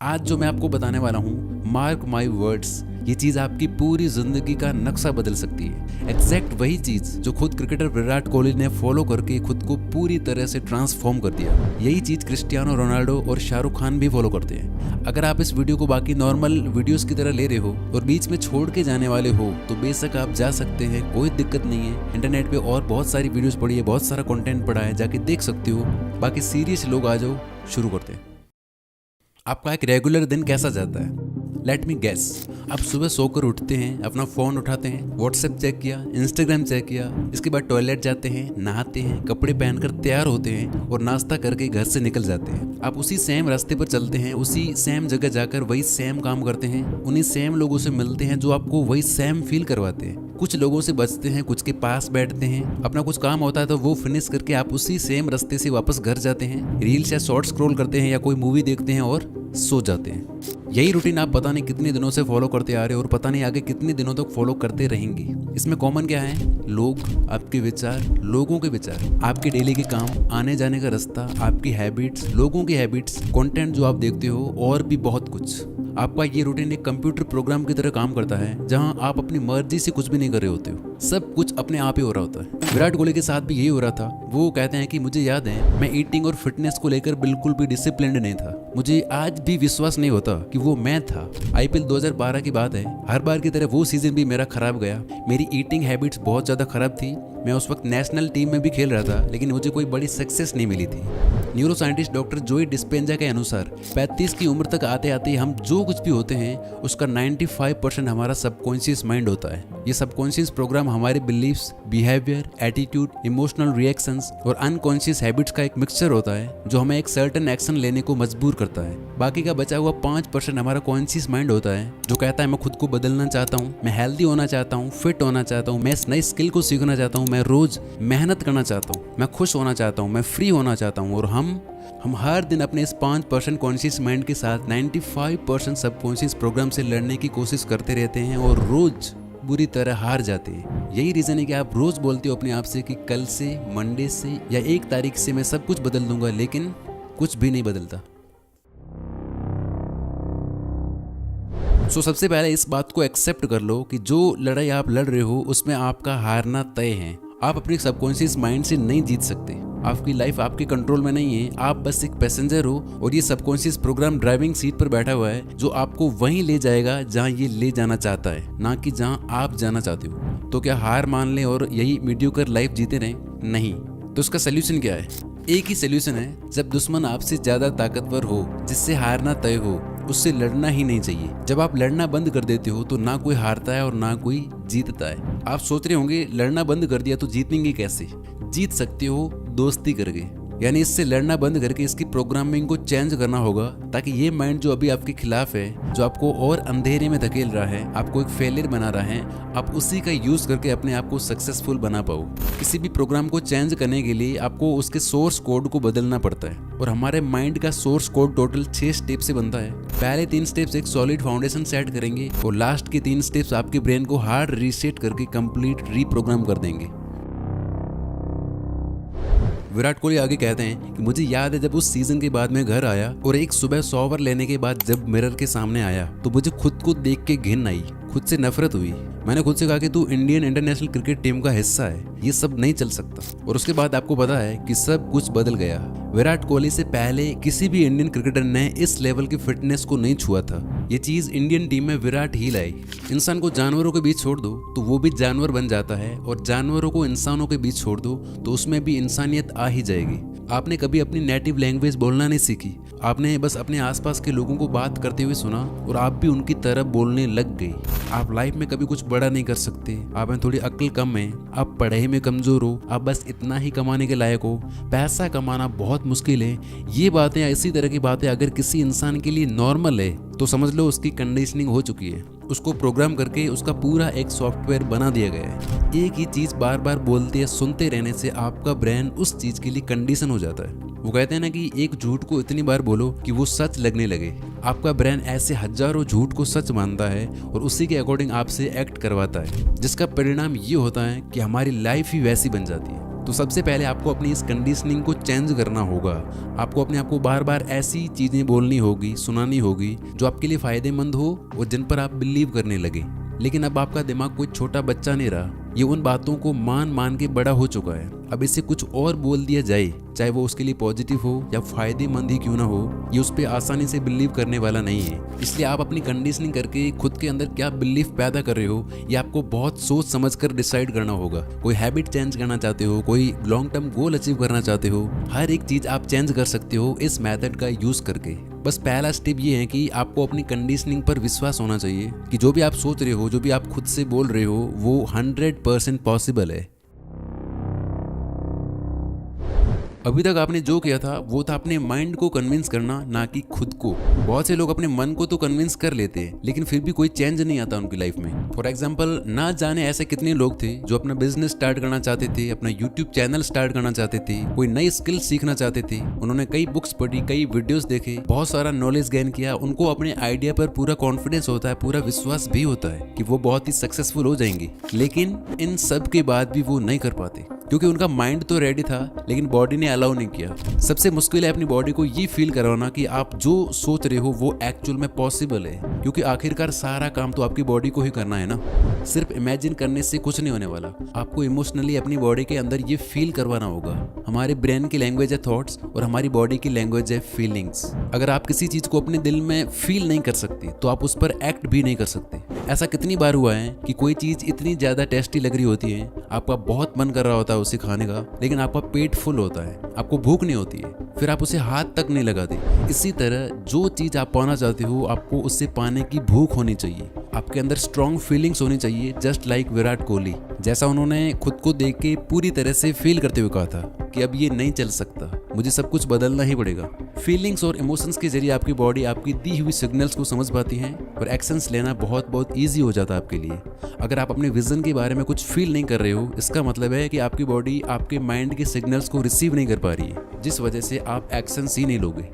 आज जो मैं आपको बताने वाला हूँ, मार्क माई वर्ड्स, ये चीज आपकी पूरी जिंदगी का नक्शा बदल सकती है। एग्जैक्ट वही चीज जो खुद क्रिकेटर विराट कोहली ने फॉलो करके खुद को पूरी तरह से ट्रांसफॉर्म कर दिया, यही चीज क्रिस्टियानो रोनाल्डो और शाहरुख खान भी फॉलो करते हैं। अगर आप इस वीडियो को बाकी नॉर्मल वीडियोस की तरह ले रहे हो और बीच में छोड़ के जाने वाले हो तो बेशक आप जा सकते हैं, कोई दिक्कत नहीं है। इंटरनेट पे और बहुत सारी वीडियोस पड़ी है, बहुत सारा कंटेंट पड़ा है, जाके देख सकते हो। बाकी सीरियस लोग आ जाओ, शुरू करते हैं। आपका एक रेगुलर दिन कैसा जाता है? Let me guess. आप सुबह सोकर उठते हैं, अपना फ़ोन उठाते हैं, व्हाट्सएप चेक किया, इंस्टाग्राम चेक किया, इसके बाद टॉयलेट जाते हैं, नहाते हैं, कपड़े पहनकर तैयार होते हैं और नाश्ता करके घर से निकल जाते हैं। आप उसी सेम रास्ते पर चलते हैं, उसी सेम जगह जाकर वही सेम काम करते हैं, उन्हीं सेम लोगों से मिलते हैं जो आपको वही सेम फील करवाते हैं। कुछ लोगों से बचते हैं, कुछ के पास बैठते हैं, अपना कुछ काम होता है तो वो फिनिश करके आप उसी सेम रास्ते से वापस घर जाते हैं, रील्स या शॉर्ट स्क्रॉल करते हैं या कोई मूवी देखते हैं और सो जाते हैं। यही रूटीन आप पता नहीं कितने दिनों से फॉलो करते आ रहे हो और पता नहीं आगे कितने दिनों तक फॉलो करते रहेंगे। इसमें कॉमन क्या है? लोग, आपके विचार, लोगों के विचार, आपके डेली के काम, आने जाने का रास्ता, आपकी हैबिट्स, लोगों की हैबिट्स, कंटेंट जो आप देखते हो और भी बहुत कुछ। आपका ये रूटीन एक कंप्यूटर प्रोग्राम की तरह काम करता है जहां आप अपनी मर्जी से कुछ भी नहीं कर रहे होते हो, सब कुछ अपने आप ही हो रहा होता है। विराट कोहली के साथ भी यही हो रहा था। वो कहते हैं कि मुझे याद है मैं ईटिंग और फिटनेस को लेकर बिल्कुल भी डिसिप्लिन्ड नहीं था। मुझे आज भी विश्वास नहीं होता कि वो मैं था। आईपीएल 2012 की बात है, हर बार की तरह वो सीजन भी मेरा खराब गया। मेरी ईटिंग हैबिट्स बहुत ज़्यादा खराब थी। मैं उस वक्त नेशनल टीम में भी खेल रहा था, लेकिन मुझे कोई बड़ी सक्सेस नहीं मिली थी। न्यूरो साइंटिस्ट डॉक्टर जोई डिस्पेंजा के अनुसार 35 की उम्र तक आते आते हम जो कुछ भी होते हैं उसका 95% हमारा सबकॉन्शियस माइंड होता है। ये सबकॉन्शियस प्रोग्राम हमारे beliefs, behaviour, attitude, emotional reactions और अनकॉन्शियस हैबिट्स का एक मिक्सचर होता है जो हमें एक सर्टेन एक्शन लेने को मजबूर करता है। बाकी का बचा हुआ 5% हमारा कॉन्शियस माइंड होता है जो कहता है मैं खुद को बदलना चाहता हूँ, मैं हेल्दी होना चाहता हूँ, फिट होना चाहता हूँ, मैं इस नई स्किल को सीखना चाहता हूँ, मैं रोज मेहनत करना चाहता हूँ, मैं खुश होना चाहता हूँ, मैं फ्री होना चाहता हूँ। और हम हर दिन अपने इस 5% कॉन्शियस माइंड के साथ 95% सबकॉन्शियस प्रोग्राम से लड़ने की कोशिश करते रहते हैं और रोज बुरी तरह हार जाते हैं। यही रीजन है कि आप रोज बोलते हो अपने आप से कि कल से, मंडे से या 1 तारीख से मैं सब कुछ बदल दूंगा, लेकिन कुछ भी नहीं बदलता। सबसे पहले इस बात को एक्सेप्ट कर लो कि जो लड़ाई आप लड़ रहे हो उसमें आपका हारना तय है। आप अपने सबकॉन्शियस माइंड से नहीं जीत सकते। आपकी लाइफ आपके कंट्रोल में नहीं है, आप बस एक पैसेंजर हो और ये सबकॉन्शियस प्रोग्राम ड्राइविंग सीट पर बैठा हुआ है जो आपको वहीं ले जाएगा जहां ये ले जाना चाहता है, ना कि जहां आप जाना चाहते हो। तो क्या हार मान लें और यही मीडियोकर लाइफ जीते रहें? नहीं। तो उसका सोल्यूशन क्या है? एक ही सोल्यूशन है, जब दुश्मन आपसे ज्यादा ताकतवर हो, जिससे हारना तय हो, उससे लड़ना ही नहीं चाहिए। जब आप लड़ना बंद कर देते हो तो ना कोई हारता है और ना कोई जीतता है। आप सोच रहे होंगे लड़ना बंद कर दिया तो जीतेंगे कैसे? जीत सकते हो दोस्ती करके, यानी इससे लड़ना बंद करके इसकी प्रोग्रामिंग को चेंज करना होगा ताकि ये माइंड जो अभी आपके खिलाफ है, जो आपको और अंधेरे में धकेल रहा है, आपको एक फेलियर बना रहा है, आप उसी का यूज करके अपने आप को सक्सेसफुल बना पाओ। किसी भी प्रोग्राम को चेंज करने के लिए आपको उसके सोर्स कोड को बदलना पड़ता है और हमारे माइंड का सोर्स कोड टोटल 6 स्टेप से बनता है। पहले 3 स्टेप्स एक सॉलिड फाउंडेशन सेट करेंगे और लास्ट के 3 स्टेप्स आपके ब्रेन को हार्ड रीसेट करके कंप्लीट रीप्रोग्राम कर देंगे। विराट कोहली आगे कहते हैं कि मुझे याद है जब उस सीजन के बाद मैं घर आया और एक सुबह शॉवर लेने के बाद जब मिरर के सामने आया तो मुझे खुद को देख के घिन आई, खुद से नफरत हुई। मैंने खुद से कहा कि तू इंडियन इंटरनेशनल क्रिकेट टीम का हिस्सा है, ये सब नहीं चल सकता। और उसके बाद आपको पता है कि सब कुछ बदल गया। विराट कोहली से पहले किसी भी इंडियन क्रिकेटर ने इस लेवल की फिटनेस को नहीं छुआ था। ये चीज इंडियन टीम में विराट ही लाई। इंसान को जानवरों के बीच छोड़ दो तो वो भी जानवर बन जाता है और जानवरों को इंसानों के बीच छोड़ दो तो उसमें भी इंसानियत आ ही जाएगी। आपने कभी अपनी नेटिव लैंग्वेज बोलना नहीं सीखी, आपने बस अपने आसपास के लोगों को बात करते हुए सुना और आप भी उनकी तरह बोलने लग गए। आप लाइफ में कभी कुछ बड़ा नहीं कर सकते, आप में थोड़ी अक्ल कम है, आप पढ़ाई में कमजोर हो, आप बस इतना ही कमाने के लायक हो, पैसा कमाना बहुत मुश्किल है। ये बातें, इसी तरह की बातें अगर किसी इंसान के लिए नॉर्मल है तो समझ लो उसकी कंडीशनिंग हो चुकी है। उसको प्रोग्राम करके उसका पूरा एक सॉफ्टवेयर बना दिया गया है। एक ही चीज बार बार बोलते या सुनते रहने से आपका ब्रेन उस चीज के लिए कंडीशन हो जाता है। वो कहते हैं ना कि एक झूठ को इतनी बार बोलो कि वो सच लगने लगे। आपका ब्रेन ऐसे हजारों झूठ को सच मानता है और उसी के अकॉर्डिंग आपसे एक्ट करवाता है, जिसका परिणाम ये होता है कि हमारी लाइफ ही वैसी बन जाती है। तो सबसे पहले आपको अपनी इस कंडीशनिंग को चेंज करना होगा। आपको अपने आप को बार बार ऐसी चीज़ें बोलनी होगी, सुनानी होगी जो आपके लिए फ़ायदेमंद हो और जिन पर आप बिलीव करने लगे। लेकिन अब आपका दिमाग कोई छोटा बच्चा नहीं रहा, ये उन बातों को मान मान के बड़ा हो चुका है। अब इसे कुछ और बोल दिया जाए, चाहे वो उसके लिए पॉजिटिव हो या फायदेमंद ही क्यों ना हो, ये उस पर आसानी से बिलीव करने वाला नहीं है। इसलिए आप अपनी कंडीशनिंग करके खुद के अंदर क्या बिलीफ पैदा कर रहे हो, ये आपको बहुत सोच समझ कर डिसाइड करना होगा। कोई हैबिट चेंज करना चाहते हो, कोई लॉन्ग टर्म गोल अचीव करना चाहते हो, हर एक चीज़ आप चेंज कर सकते हो इस मेथड का यूज़ करके। बस पहला स्टेप ये है कि आपको अपनी कंडीशनिंग पर विश्वास होना चाहिए कि जो भी आप सोच रहे हो, जो भी आप खुद से बोल रहे हो, वो 100% पॉसिबल है। अभी तक आपने जो किया था वो था अपने माइंड को कन्विंस करना, ना कि खुद को। बहुत से लोग अपने मन को तो कन्विंस कर लेते हैं, लेकिन फिर भी कोई चेंज नहीं आता उनकी लाइफ में। फॉर एग्जाम्पल, ना जाने ऐसे कितने लोग थे जो अपना बिजनेस स्टार्ट करना चाहते थे, अपना यूट्यूब चैनल स्टार्ट करना चाहते थे, कोई नई स्किल सीखना चाहते थे। उन्होंने कई बुक्स पढ़ी, कई वीडियोस देखे, बहुत सारा नॉलेज गेन किया। उनको अपने आइडिया पर पूरा कॉन्फिडेंस होता है, पूरा विश्वास भी होता है कि वो बहुत ही सक्सेसफुल हो जाएंगे। लेकिन इन सब के बाद भी वो नहीं कर पाते, क्योंकि उनका माइंड तो रेडी था लेकिन बॉडी ने अलाउ नहीं किया। सबसे मुश्किल है अपनी बॉडी को ये फील करवाना कि आप जो सोच रहे हो वो एक्चुअल में पॉसिबल है, क्योंकि आखिरकार सारा काम तो आपकी बॉडी को ही करना है ना। सिर्फ इमेजिन करने से कुछ नहीं होने वाला, आपको इमोशनली अपनी बॉडी के अंदर ये फील करवाना होगा। हमारे ब्रेन की लैंग्वेज है थॉट्स और हमारी बॉडी की लैंग्वेज है फीलिंग्स। अगर आप किसी चीज को अपने दिल में फील नहीं कर सकते तो आप उस पर एक्ट भी नहीं कर सकते। ऐसा कितनी बार हुआ है कि कोई चीज इतनी ज्यादा टेस्टी लग रही होती है, आपका बहुत मन कर रहा होता है उसे खाने का, लेकिन आपका पेट फुल होता है, आपको भूख नहीं होती है, फिर आप उसे हाथ तक नहीं लगाते। इसी तरह जो चीज आप पाना चाहते हो, आपको उससे पाने की भूख होनी चाहिए। आपके अंदर स्ट्रॉन्ग फीलिंग्स होनी चाहिए, जस्ट लाइक विराट कोहली। जैसा उन्होंने खुद को देख के पूरी तरह से फील करते हुए कहा था कि अब ये नहीं चल सकता, मुझे सब कुछ बदलना ही पड़ेगा। फीलिंग्स और इमोशंस के जरिए आपकी बॉडी आपकी दी हुई सिग्नल्स को समझ पाती है और एक्शंस लेना बहुत बहुत ईजी हो जाता है आपके लिए। अगर आप अपने विजन के बारे में कुछ फील नहीं कर रहे हो, इसका मतलब है कि आपकी बॉडी आपके माइंड के सिग्नल्स को रिसीव नहीं कर पा रही है, जिस वजह से आप एक्शंस ही नहीं लोगे।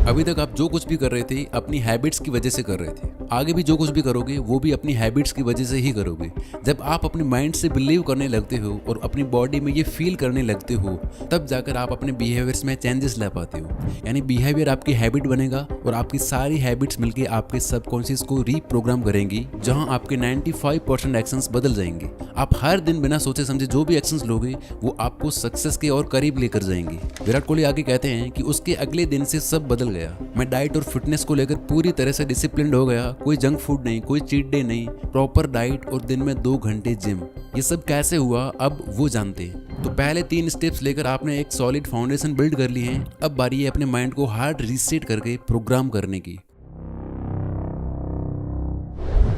अभी तक आप जो कुछ भी कर रहे थे अपनी हैबिट्स की वजह से कर रहे थे, आगे भी जो कुछ भी करोगे वो भी अपनी हैबिट्स की वजह से ही करोगे। जब आप अपने माइंड से बिलीव करने लगते हो और अपनी बॉडी में ये फील करने लगते हो, तब जाकर आप अपने बिहेवियर्स में चेंजेस ला पाते हो। यानी बिहेवियर आपकी हैबिट बनेगा और आपकी सारी हैबिट्स मिलकर आपके सबकॉन्शियस को रीप्रोग्राम करेंगी, जहां आपके 95% एक्शंस बदल जाएंगे। आप हर दिन बिना सोचे समझे जो भी एक्शंस लोगे वो आपको सक्सेस के और करीब लेकर जाएंगे। विराट कोहली आगे कहते हैं कि उसके अगले दिन से सब बदल गया। मैं डाइट और फिटनेस को लेकर पूरी तरह से डिसिप्लिन्ड हो गया, कोई जंक फूड नहीं, कोई चीट डे नहीं, प्रॉपर डाइट और दिन में 2 घंटे जिम। ये सब कैसे हुआ अब वो जानते हैं। तो पहले 3 स्टेप्स लेकर आपने एक सॉलिड फाउंडेशन बिल्ड कर ली है। अब बारी है अपने माइंड को हार्ड रीसेट करके प्रोग्राम करने की।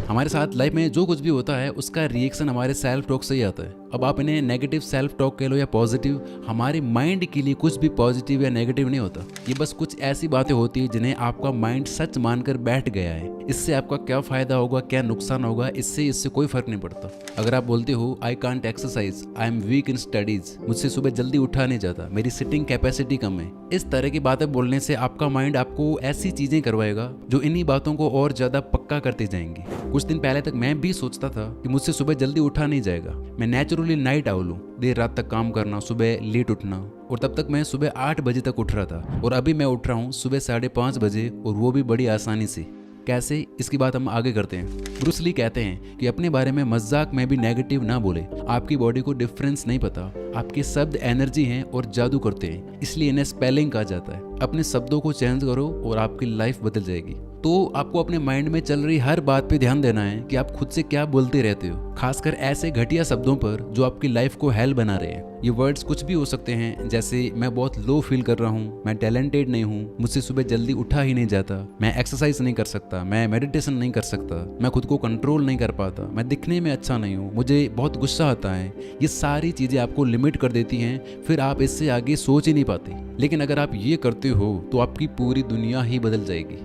हमारे साथ लाइफ में जो कुछ भी होता है उसका रिएक्शन हमारे सेल्फ टॉक से ही आता है। अब आप इन्हें नेगेटिव सेल्फ टॉक कह लो या पॉजिटिव, हमारे माइंड के लिए कुछ भी पॉजिटिव या नेगेटिव नहीं होता। ये बस कुछ ऐसी बातें होती है जिन्हें आपका माइंड सच मानकर बैठ गया है। इससे आपका क्या फायदा होगा, क्या नुकसान होगा, इससे कोई फर्क नहीं पड़ता। अगर आप बोलते हो I can't exercise, I am weak in studies, मुझसे सुबह जल्दी उठा नहीं जाता, मेरी सिटिंग कैपेसिटी कम है, इस तरह की बातें बोलने से आपका माइंड आपको ऐसी चीजें करवाएगा जो इन्हीं बातों को और ज्यादा पक्का करते जाएंगे। कुछ दिन पहले तक मैं भी सोचता था कि मुझसे सुबह जल्दी उठा नहीं जाएगा, मैं नेचुरली नाइट आउल हूँ, देर रात तक काम करना, सुबह लेट उठना, और तब तक मैं सुबह 8 बजे तक उठ रहा था और अभी मैं उठ रहा हूँ सुबह 5:30 बजे, और वो भी बड़ी आसानी से। कैसे, इसकी बात हम आगे करते हैं। ब्रूस ली कहते हैं कि अपने बारे में मजाक में भी नेगेटिव ना बोले। आपकी बॉडी को डिफरेंस नहीं पता, आपके शब्द एनर्जी हैं और जादू करते हैं, इसलिए इन्हें स्पेलिंग कहा जाता है। अपने शब्दों को चेंज करो और आपकी लाइफ बदल जाएगी। तो आपको अपने माइंड में चल रही हर बात पे ध्यान देना है कि आप खुद से क्या बोलते रहते हो, खासकर ऐसे घटिया शब्दों पर जो आपकी लाइफ को हेल बना रहे हैं। ये वर्ड्स कुछ भी हो सकते हैं, जैसे मैं बहुत लो फील कर रहा हूँ, मैं टैलेंटेड नहीं हूँ, मुझसे सुबह जल्दी उठा ही नहीं जाता, मैं एक्सरसाइज नहीं कर सकता, मैं मेडिटेशन नहीं कर सकता, मैं खुद को कंट्रोल नहीं कर पाता, मैं दिखने में अच्छा नहीं हूँ, मुझे बहुत गुस्सा आता है। ये सारी चीज़ें आपको लिमिट कर देती हैं, फिर आप इससे आगे सोच ही नहीं पाते। लेकिन अगर आप ये करते हो तो आपकी पूरी दुनिया ही बदल जाएगी।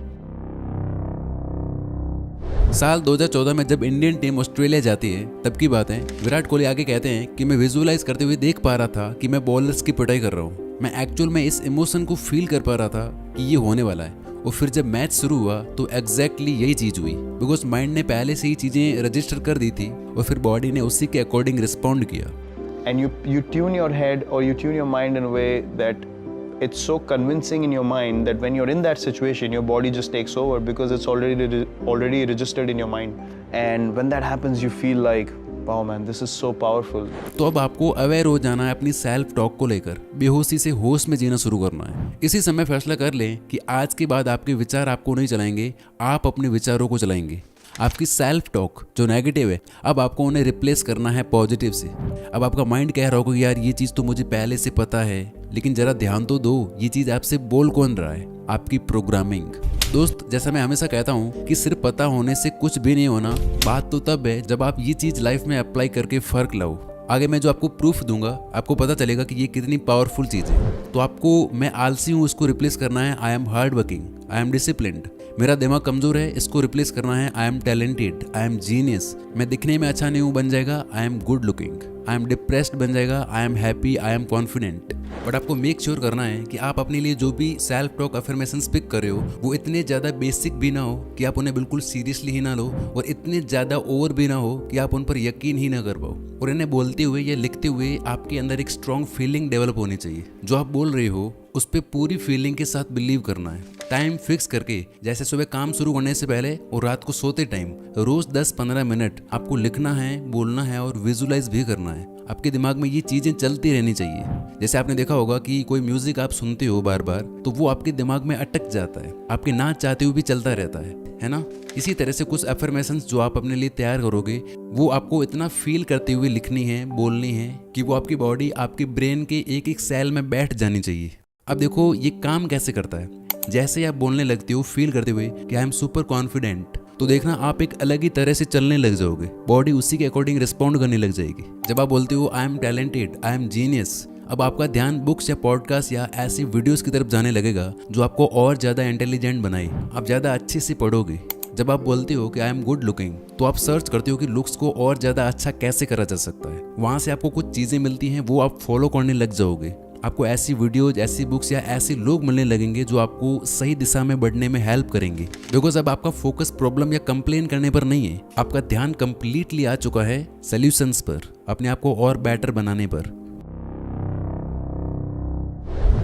साल 2014 में जब इंडियन टीम ऑस्ट्रेलिया जाती है तब की बात है। विराट कोहली आगे कहते हैं कि मैं विजुअलाइज करते हुए देख पा रहा था कि मैं बॉलर्स की पिटाई कर रहा हूँ। मैं एक्चुअल में इस इमोशन को फील कर पा रहा था कि ये होने वाला है, और फिर जब मैच शुरू हुआ तो एग्जैक्टली यही चीज़ हुई, बिकॉज माइंड ने पहले से ही चीज़ें रजिस्टर कर दी थी और फिर बॉडी ने उसी के अकॉर्डिंग रिस्पॉन्ड किया। And you tune your head or you tune your mind in a way that it's so convincing in your mind that when you're in that situation, your body just takes over because it's already registered in your mind. And when that happens, you feel like, wow man, this is so powerful. तो अब आपको aware हो जाना है अपनी self talk को लेकर, बेहोशी से होश में जीना शुरू करना है। इसी समय फैसला कर लें कि आज के बाद आपके विचार आपको नहीं चलाएंगे, आप अपने विचारों को चलाएंगे। आपकी सेल्फ टॉक जो नेगेटिव है, अब आपको उन्हें रिप्लेस करना है पॉजिटिव से। अब आपका माइंड कह रहा होगा कि यार ये चीज़ तो मुझे पहले से पता है, लेकिन जरा ध्यान तो दो, ये चीज़ आपसे बोल कौन रहा है? आपकी प्रोग्रामिंग। दोस्त, जैसा मैं हमेशा कहता हूँ कि सिर्फ पता होने से कुछ भी नहीं होना। बात तो तब है जब आप ये चीज़ लाइफ में अप्लाई करके फ़र्क लाओ। आगे मैं जो आपको प्रूफ दूंगा, आपको पता चलेगा कि ये कितनी पावरफुल चीज़ है। तो आपको मैं आलसी हूँ उसको रिप्लेस करना है I am hard working, I am disciplined. मेरा दिमाग कमज़ोर है, इसको रिप्लेस करना है I am talented, I am genius. मैं दिखने में अच्छा नहीं हूँ बन जाएगा I am good looking. I am depressed बन जाएगा I am happy, I am confident. But आपको मेक श्योर करना है कि आप अपने लिए जो भी सेल्फ टॉक अफर्मेशंस पिक कर रहे हो वो इतने ज़्यादा बेसिक भी ना हो कि आप उन्हें बिल्कुल सीरियसली ही ना लो, और इतने ज़्यादा ओवर भी ना हो कि आप उन पर यकीन ही ना कर पाओ। और इन्हें बोलते हुए या लिखते हुए आपके अंदर एक स्ट्रॉन्ग फीलिंग डेवलप होनी चाहिए। जो आप बोल रहे हो उस पर पूरी फीलिंग के साथ बिलीव करना है। टाइम फिक्स करके, जैसे सुबह काम शुरू करने से पहले और रात को सोते टाइम, रोज 10-15 मिनट आपको लिखना है, बोलना है और विजुलाइज भी करना है। आपके दिमाग में ये चीज़ें चलती रहनी चाहिए। जैसे आपने देखा होगा कि कोई म्यूजिक आप सुनते हो बार बार, तो वो आपके दिमाग में अटक जाता है, आपके ना चाहते हुए भी चलता रहता है ना। इसी तरह से कुछ अफर्मेशंस जो आप अपने लिए तैयार करोगे वो आपको इतना फील करते हुए लिखनी है, बोलनी है कि वो आपकी बॉडी, आपके ब्रेन के एक एक सेल में बैठ जानी चाहिए। अब देखो ये काम कैसे करता है। जैसे ही आप बोलने लगते हो फील करते हुए कि आई एम सुपर कॉन्फिडेंट, तो देखना आप एक अलग ही तरह से चलने लग जाओगे। बॉडी उसी के अकॉर्डिंग रिस्पॉन्ड करने लग जाएगी। जब आप बोलते हो I am talented, I am genius, अब आपका ध्यान बुक्स या पॉडकास्ट या ऐसी वीडियोस की तरफ जाने लगेगा जो आपको और ज़्यादा इंटेलिजेंट बनाए। आप ज़्यादा अच्छे से पढ़ोगे। जब आप बोलते हो कि आई एम गुड लुकिंग, तो आप सर्च करते हो कि लुक्स को और ज़्यादा अच्छा कैसे करा जा सकता है। वहाँ से आपको कुछ चीज़ें मिलती हैं, वो आप फॉलो करने लग जाओगे। आपको ऐसी वीडियोज, ऐसी बुक्स या ऐसे लोग मिलने लगेंगे जो आपको सही दिशा में बढ़ने में हेल्प करेंगे। बिकॉज अब आपका फोकस प्रॉब्लम या कंप्लेन करने पर नहीं है, आपका ध्यान कंप्लीटली आ चुका है सॉल्यूशंस पर, अपने आप को और बेटर बनाने पर।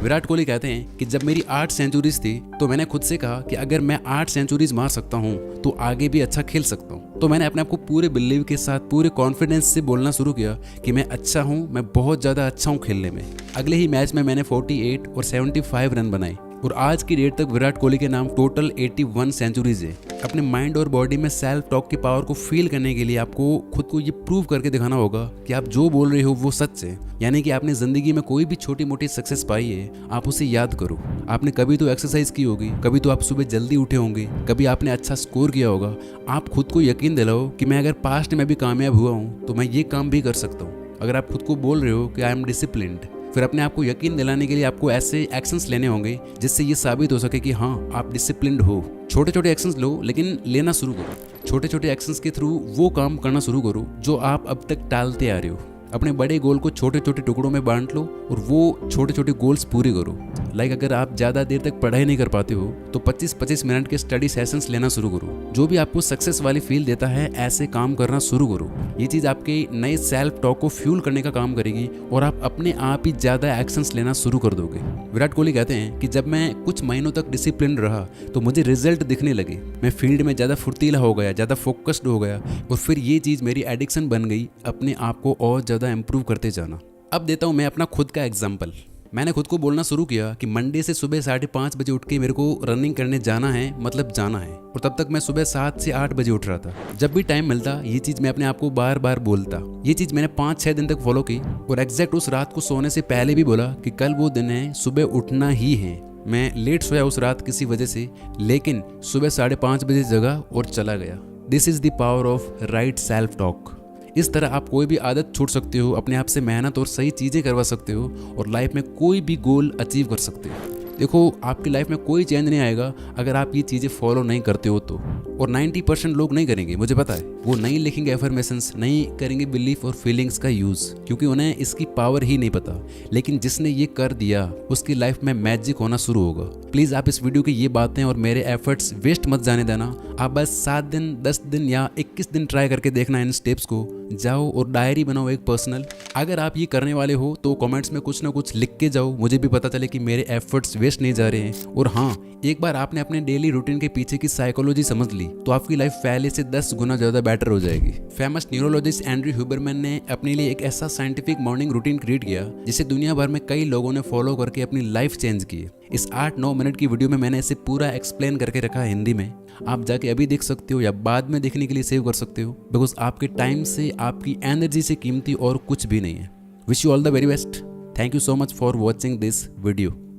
विराट कोहली कहते हैं कि जब मेरी 8 सेंचुरीज थी तो मैंने खुद से कहा कि अगर मैं 8 सेंचुरीज मार सकता हूँ तो आगे भी अच्छा खेल सकता हूँ। तो मैंने अपने आप को पूरे बिलीव के साथ, पूरे कॉन्फिडेंस से बोलना शुरू किया कि मैं अच्छा हूँ, मैं बहुत ज़्यादा अच्छा हूँ खेलने में। अगले ही मैच में मैंने 48 और 75 रन बनाए और आज की डेट तक विराट कोहली के नाम टोटल 81 सेंचुरीज है। अपने माइंड और बॉडी में सेल्फ टॉक की पावर को फील करने के लिए आपको खुद को ये प्रूव करके दिखाना होगा कि आप जो बोल रहे हो वो सच है। यानी कि आपने जिंदगी में कोई भी छोटी मोटी सक्सेस पाई है, आप उसे याद करो। आपने कभी तो एक्सरसाइज की होगी, कभी तो आप सुबह जल्दी उठे होंगे, कभी आपने अच्छा स्कोर किया होगा। आप खुद को यकीन दिलाओ कि मैं अगर पास्ट में भी कामयाब हुआ हूँ तो मैं ये काम भी कर सकता हूँ। अगर आप खुद को बोल रहे हो कि आई एम डिसिप्लिन्ड, फिर अपने आप को यकीन दिलाने के लिए आपको ऐसे एक्शंस लेने होंगे जिससे ये साबित हो सके कि हाँ आप डिसिप्लिन्ड हो। छोटे छोटे एक्शंस लो, लेकिन लेना शुरू करो। छोटे छोटे एक्शंस के थ्रू वो काम करना शुरू करो जो आप अब तक टालते आ रहे हो। अपने बड़े गोल को छोटे छोटे टुकड़ों में बांट लो और वो छोटे छोटे गोल्स पूरे करो। लाइक अगर आप ज़्यादा देर तक पढ़ाई नहीं कर पाते हो तो 25-25 मिनट के स्टडी सेशंस लेना शुरू करो। जो भी आपको सक्सेस वाली फील देता है ऐसे काम करना शुरू करो। ये चीज़ आपके नए सेल्फ टॉक को फ्यूल करने का काम करेगी और आप अपने आप ही ज़्यादा एक्शंस लेना शुरू कर दोगे। विराट कोहली कहते हैं कि जब मैं कुछ महीनों तक डिसिप्लिन रहा तो मुझे रिजल्ट दिखने लगे। मैं फील्ड में ज़्यादा फुर्तीला हो गया, ज़्यादा फोकस्ड हो गया और फिर ये चीज़ मेरी एडिक्शन बन गई, अपने आप को और ज़्यादा इम्प्रूव करते जाना। अब देता हूँ मैं अपना खुद का एग्जाम्पल। मैंने खुद को बोलना शुरू किया कि मंडे से सुबह 5:30 बजे उठ के मेरे को रनिंग करने जाना है, मतलब जाना है। और तब तक मैं सुबह 7 से 8 बजे उठ रहा था। जब भी टाइम मिलता ये चीज़ मैं अपने आप को बार बार बोलता। ये चीज़ मैंने 5-6 दिन तक फॉलो की और एग्जैक्ट उस रात को सोने से पहले भी बोला कि कल वो दिन है, सुबह उठना ही है। मैं लेट सोया उस रात किसी वजह से, लेकिन सुबह 5:30 बजे जगा और चला गया। This is the power of right self talk. इस तरह आप कोई भी आदत छोड़ सकते हो, अपने आप से मेहनत और सही चीज़ें करवा सकते हो और लाइफ में कोई भी गोल अचीव कर सकते हो। देखो आपकी लाइफ में कोई चेंज नहीं आएगा अगर आप ये चीज़ें फॉलो नहीं करते हो तो, और 90% लोग नहीं करेंगे, मुझे पता है। वो नहीं लिखेंगे एफर्मेशंस, नहीं करेंगे बिलीफ और फीलिंग्स का यूज़, क्योंकि उन्हें इसकी पावर ही नहीं पता। लेकिन जिसने ये कर दिया उसकी लाइफ में मैजिक होना शुरू होगा। प्लीज़ आप इस वीडियो की ये बातें और मेरे एफर्ट्स वेस्ट मत जाने देना। आप बस 7 दिन, 10 दिन या 21 दिन ट्राई करके देखना इन स्टेप्स को। जाओ और डायरी बनाओ एक पर्सनल। अगर आप ये करने वाले हो तो कमेंट्स में कुछ ना कुछ लिख के जाओ, मुझे भी पता चले कि मेरे एफर्ट्स वेस्ट नहीं जा रहे हैं। और हाँ, एक बार आपने अपने डेली रूटीन के पीछे की साइकोलॉजी समझ ली तो आपकी लाइफ पहले से 10 गुना ज़्यादा बेटर हो जाएगी। फेमस न्यूरोलॉजिस्ट एंड्रयू ह्यूबरमैन ने अपने लिए एक ऐसा साइंटिफिक मॉर्निंग रूटीन क्रिएट किया जिसे दुनिया भर में कई लोगों ने फॉलो करके अपनी लाइफ चेंज की। इस 8-9 मिनट की वीडियो में मैंने इसे पूरा एक्सप्लेन करके रखा है हिंदी में। आप जाके अभी देख सकते हो या बाद में देखने के लिए सेव कर सकते हो, बिकॉज आपके टाइम से, आपकी एनर्जी से कीमती और कुछ भी नहीं है। Wish you all the very best. Thank you so much for watching this video.